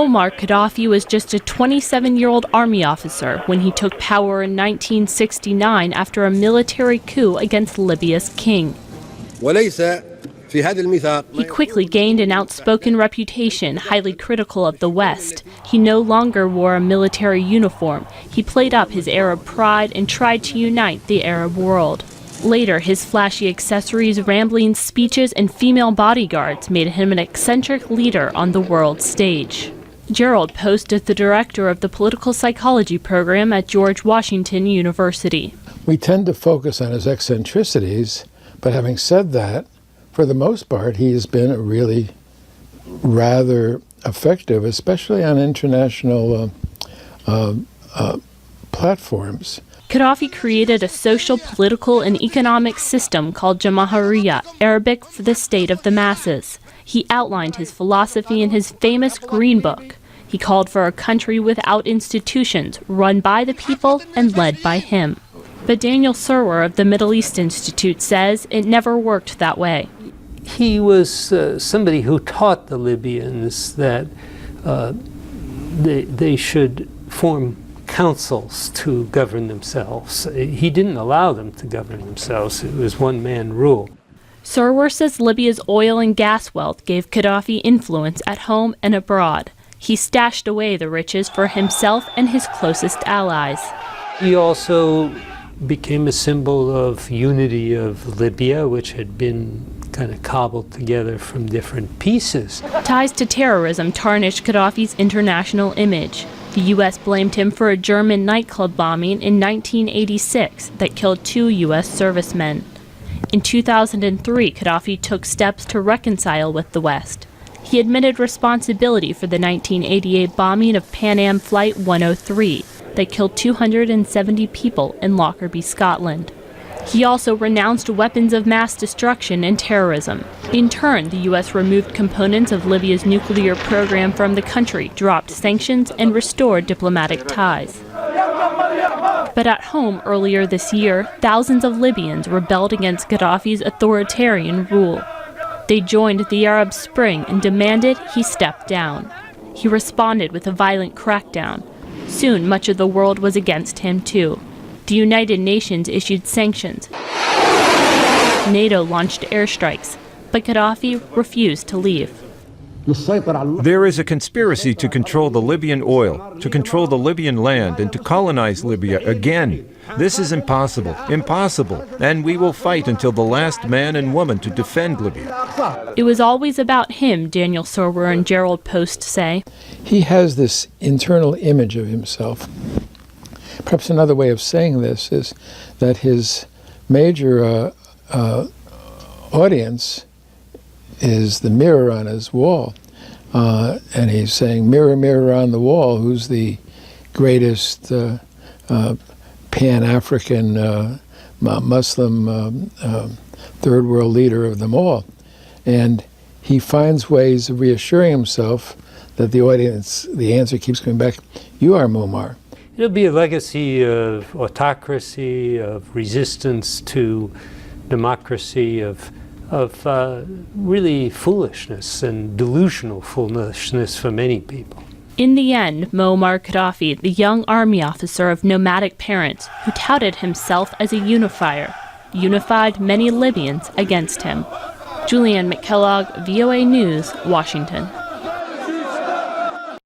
Moammar Gadhafi was just a 27-year-old army officer when he took power in 1969 after a military coup against Libya's king. He quickly gained an outspoken reputation, highly critical of the West. He no longer wore a military uniform. He played up his Arab pride and tried to unite the Arab world. Later, his flashy accessories, rambling speeches, and female bodyguards made him an eccentric leader on the world stage. Gerald Post is the director of the political psychology program at George Washington University. We tend to focus on his eccentricities, but having said that, for the most part, he has been really rather effective, especially on international platforms. Gadhafi created a social, political, and economic system called Jamahiriya, Arabic for the state of the masses. He outlined his philosophy in his famous Green Book. He called for a country without institutions, run by the people and led by him. But Daniel Surwer of the Middle East Institute says it never worked that way. He was somebody who taught the Libyans that they should form councils to govern themselves. He didn't allow them to govern themselves. It was one-man rule. Surwer says Libya's oil and gas wealth gave Gadhafi influence at home and abroad. He stashed away the riches for himself and his closest allies. He also became a symbol of unity of Libya, which had been kind of cobbled together from different pieces. Ties to terrorism tarnished Gadhafi's international image. The U.S. blamed him for a German nightclub bombing in 1986 that killed 2 U.S. servicemen. In 2003, Gadhafi took steps to reconcile with the West. He admitted responsibility for the 1988 bombing of Pan Am Flight 103 that killed 270 people in Lockerbie, Scotland. He also renounced weapons of mass destruction and terrorism. In turn, the U.S. removed components of Libya's nuclear program from the country, dropped sanctions, and restored diplomatic ties. But at home earlier this year, thousands of Libyans rebelled against Gadhafi's authoritarian rule. They joined the Arab Spring and demanded he step down. He responded with a violent crackdown. Soon, much of the world was against him, too. The United Nations issued sanctions. NATO launched airstrikes, but Gadhafi refused to leave. There is a conspiracy to control the Libyan oil, to control the Libyan land, and to colonize Libya again. This is impossible, and we will fight until the last man and woman to defend Libya. It was always about him, Daniel Surwer and Gerald Post say. He has this internal image of himself. Perhaps another way of saying this is that his major audience is the mirror on his wall. And he's saying, mirror, mirror on the wall, who's the greatest Pan-African Muslim third world leader of them all. And he finds ways of reassuring himself that the audience, the answer keeps coming back, you are Moammar. It'll be a legacy of autocracy, of resistance to democracy, of really foolishness and delusional foolishness for many people. In the end, Moammar Gadhafi, the young army officer of nomadic parents who touted himself as a unifier, unified many Libyans against him. JulieAnn McKellogg, VOA News, Washington.